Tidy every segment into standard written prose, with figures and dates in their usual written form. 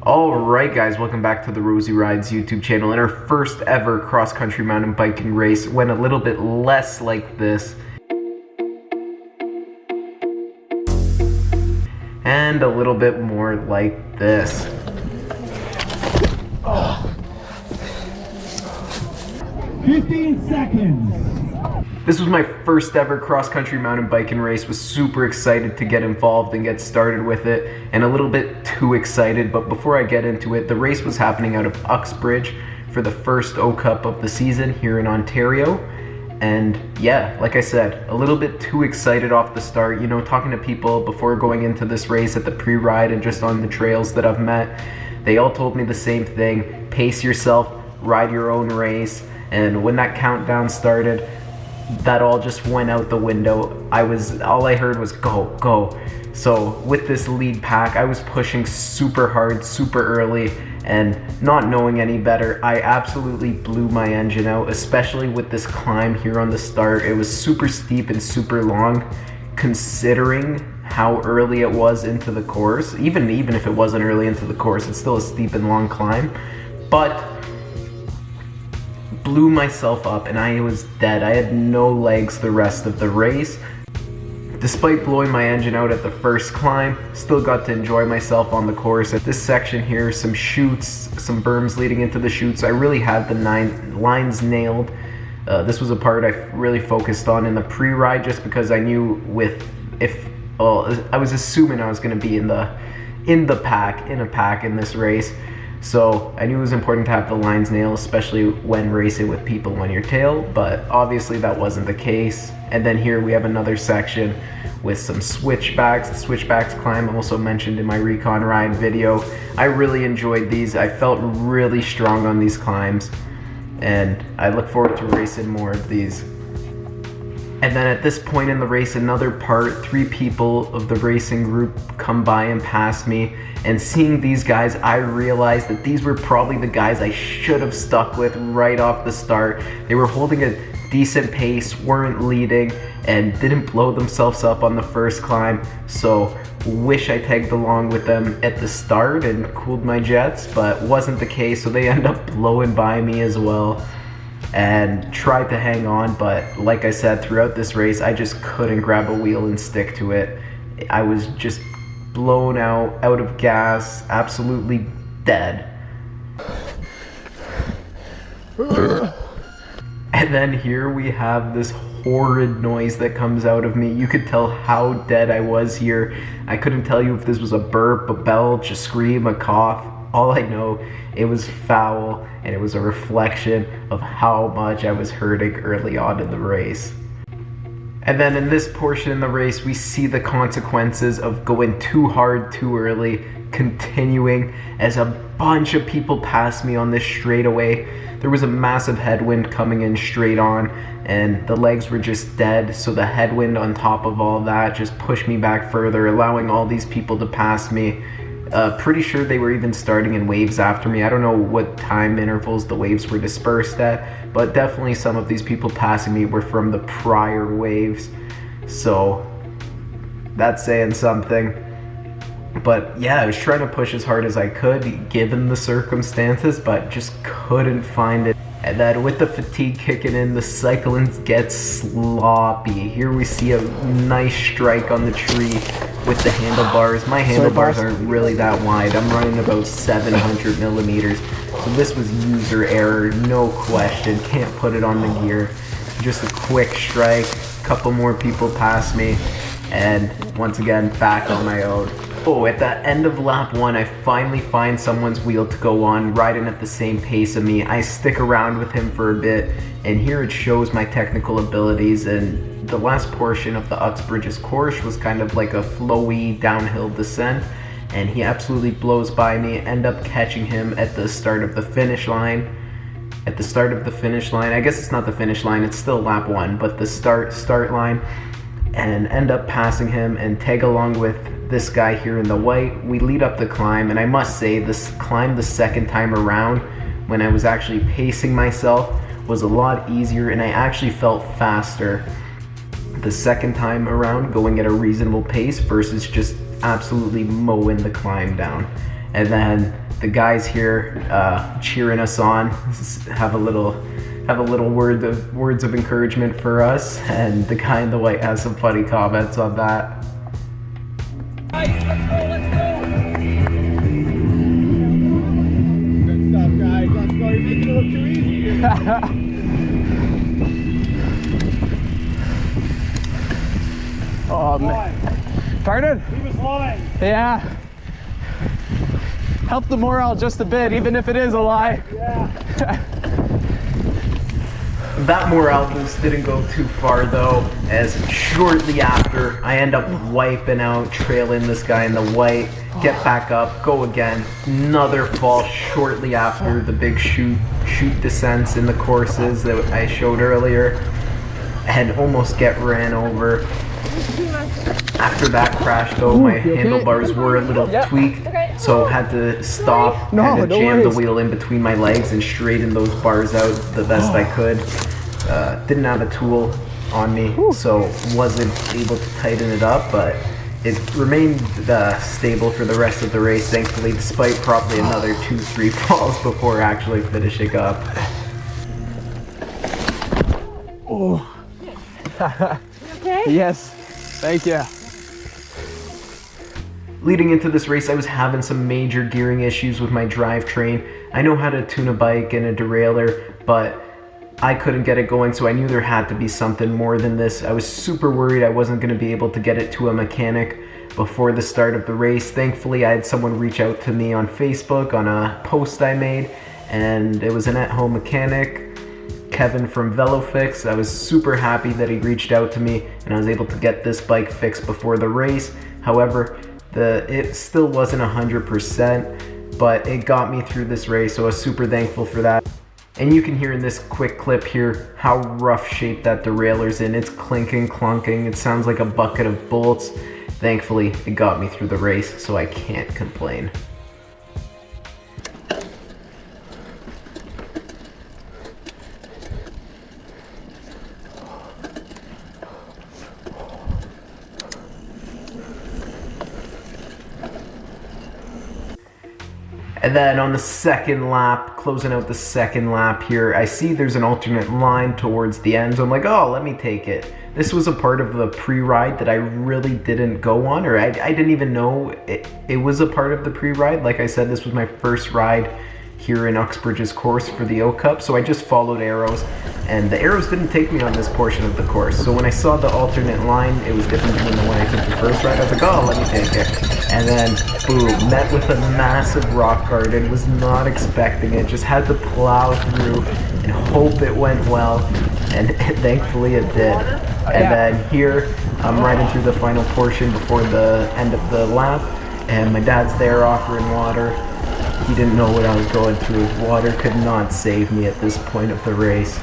Alright guys, welcome back to the Rozie Rides YouTube channel. And our first ever cross-country mountain biking race went a little bit less like this. And a little bit more like this. 15 seconds. This was my first ever cross-country mountain biking race. Was super excited to get involved and get started with it, and a little bit too excited. But before I get into it, the race was happening out of Uxbridge for the first Ocup of the season here in Ontario. And yeah, like I said, a little bit too excited off the start. You know, talking to people before going into this race at the pre-ride and just on the trails that I've met, they all told me the same thing: pace yourself, ride your own race. And when that countdown started, that all just went out the window. All I heard was go, go. So with this lead pack, I was pushing super hard, super early, and not knowing any better, I absolutely blew my engine out, especially with this climb here on the start. It was super steep and super long, considering how early it was into the course. Even if it wasn't early into the course, it's still a steep and long climb. But blew myself up and I was dead. I had no legs the rest of the race. Despite blowing my engine out at the first climb, still got to enjoy myself on the course. At this section here, some chutes, some berms leading into the chutes, I really had the lines nailed. This was a part I really focused on in the pre-ride, just because I knew I was assuming I was going to be in a pack in this race. So I knew it was important to have the lines nailed, especially when racing with people on your tail, but obviously that wasn't the case. And then here we have another section with some switchbacks. The switchbacks climb, also mentioned in my recon ride video. I really enjoyed these. I felt really strong on these climbs, and I look forward to racing more of these. And then at this point in the race, another part, 3 people of the racing group come by and pass me. And seeing these guys, I realized that these were probably the guys I should have stuck with right off the start. They were holding a decent pace, weren't leading, and didn't blow themselves up on the first climb. So wish I tagged along with them at the start and cooled my jets, but wasn't the case. So they end up blowing by me as well, and tried to hang on, but like I said, throughout this race I just couldn't grab a wheel and stick to it. I was just blown out of gas, absolutely dead. And then here we have this horrid noise that comes out of me. You could tell how dead I was here. I couldn't tell you if this was a burp, a belch, a scream, a cough. All I know, it was foul, and it was a reflection of how much I was hurting early on in the race. And then in this portion in the race, we see the consequences of going too hard too early, continuing as a bunch of people passed me on this straightaway. There was a massive headwind coming in straight on, and the legs were just dead, so the headwind on top of all that just pushed me back further, allowing all these people to pass me. Pretty sure they were even starting in waves after me. I don't know what time intervals the waves were dispersed at, but definitely some of these people passing me were from the prior waves. So that's saying something. But yeah, I was trying to push as hard as I could given the circumstances, but just couldn't find it. And then with the fatigue kicking in, the cycling gets sloppy. Here we see a nice strike on the tree with the handlebars. My handlebars aren't really that wide. I'm running about 700 millimeters. So this was user error, no question. Can't put it on the gear. Just a quick strike, a couple more people pass me, and once again, back on my own. Oh, at the end of lap 1, I finally find someone's wheel to go on, riding at the same pace of me. I stick around with him for a bit, and here it shows my technical abilities. And the last portion of the Uxbridge's course was kind of like a flowy downhill descent, and he absolutely blows by me. End up catching him at the start of the finish line. At the start of the finish line, I guess it's not the finish line, it's still lap 1, but the start line, and end up passing him and tag along with this guy here in the white. We lead up the climb, and I must say this climb the second time around, when I was actually pacing myself, was a lot easier, and I actually felt faster the second time around, going at a reasonable pace versus just absolutely mowing the climb down. And then the guys here cheering us on, have a little words of encouragement for us, and the guy in the white has some funny comments on that. Nice, let's go. Good stuff, guys. Let's go. You're making it look too easy here. Oh man. Pardon? He was lying. Yeah. Help the morale just a bit, even if it is a lie. Yeah. That morale boost didn't go too far though, as shortly after I end up wiping out, trailing this guy in the white, get back up, go again, another fall shortly after the big chute descents in the courses that I showed earlier, and almost get ran over. After that crash though, my handlebars were a little tweaked, so had to stop, had to jam the wheel in between my legs and straighten those bars out the best I could. Didn't have a tool on me, so wasn't able to tighten it up, but it remained stable for the rest of the race, thankfully, despite probably another 2-3 falls before actually finishing up. Oh. Okay? Yes, thank you. Leading into this race, I was having some major gearing issues with my drivetrain. I know how to tune a bike and a derailleur, but I couldn't get it going, so I knew there had to be something more than this. I was super worried I wasn't going to be able to get it to a mechanic before the start of the race. Thankfully, I had someone reach out to me on Facebook on a post I made, and it was an at-home mechanic, Kevin from VeloFix. I was super happy that he reached out to me, and I was able to get this bike fixed before the race. However, it still wasn't 100%, but it got me through this race, so I was super thankful for that. And you can hear in this quick clip here how rough shape that derailleur's in. It's clinking, clunking, it sounds like a bucket of bolts. Thankfully, it got me through the race, so I can't complain. And then on the second lap, closing out the second lap here, I see there's an alternate line towards the end, so I'm like, oh, let me take it. This was a part of the pre-ride that I really didn't go on, or I didn't even know it was a part of the pre-ride. Like I said, this was my first ride here in Uxbridge's course for the Ocup, so I just followed arrows, and the arrows didn't take me on this portion of the course. So when I saw the alternate line, it was different than the one I took the first ride. I was like, oh, let me take it. And then, boom, met with a massive rock garden, was not expecting it, just had to plow through and hope it went well, and thankfully it did. And then here, I'm riding through the final portion before the end of the lap, and my dad's there offering water. He didn't know what I was going through. Water could not save me at this point of the race.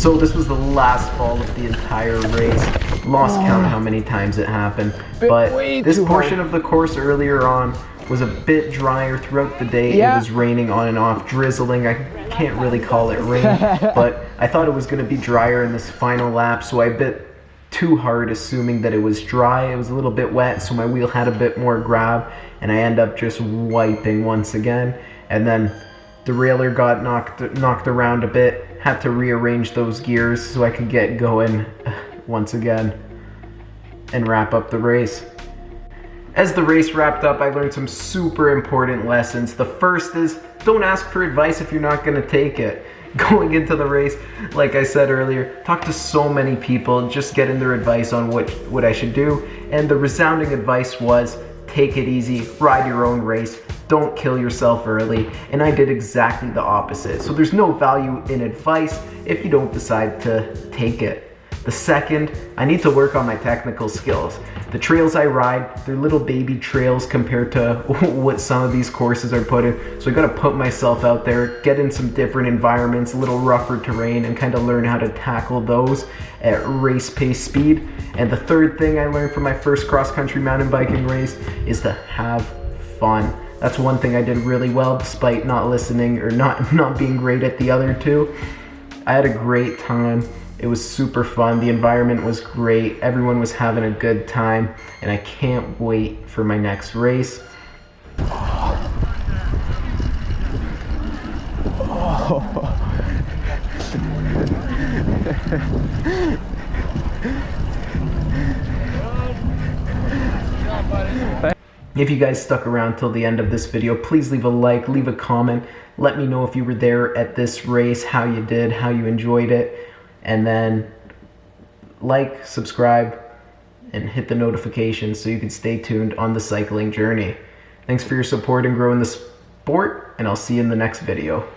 So this was the last fall of the entire race. Lost count how many times it happened. But this portion of the course earlier on was a bit drier throughout the day. It was raining on and off, drizzling. I can't really call it rain, but I thought it was going to be drier in this final lap, so I bit too hard assuming that it was dry. It was a little bit wet, so my wheel had a bit more grab, and I end up just wiping once again. And then the derailleur got knocked around a bit, had to rearrange those gears so I could get going once again and wrap up the race. As the race wrapped up, I learned some super important lessons. The first is, don't ask for advice if you're not going to take it. Going into the race, like I said earlier, talk to so many people, just getting their advice on what I should do. And the resounding advice was, take it easy, ride your own race, don't kill yourself early. And I did exactly the opposite. So there's no value in advice if you don't decide to take it. The second, I need to work on my technical skills. The trails I ride, they're little baby trails compared to what some of these courses are put in. So I gotta put myself out there, get in some different environments, a little rougher terrain, and kind of learn how to tackle those at race pace speed. And the third thing I learned from my first cross-country mountain biking race is to have fun. That's one thing I did really well, despite not listening or not being great at the other two. I had a great time. It was super fun. The environment was great. Everyone was having a good time, and I can't wait for my next race. If you guys stuck around till the end of this video, please leave a like, leave a comment. Let me know if you were there at this race, how you did, how you enjoyed it. And then like, subscribe, and hit the notifications so you can stay tuned on the cycling journey. Thanks for your support in growing the sport, and I'll see you in the next video.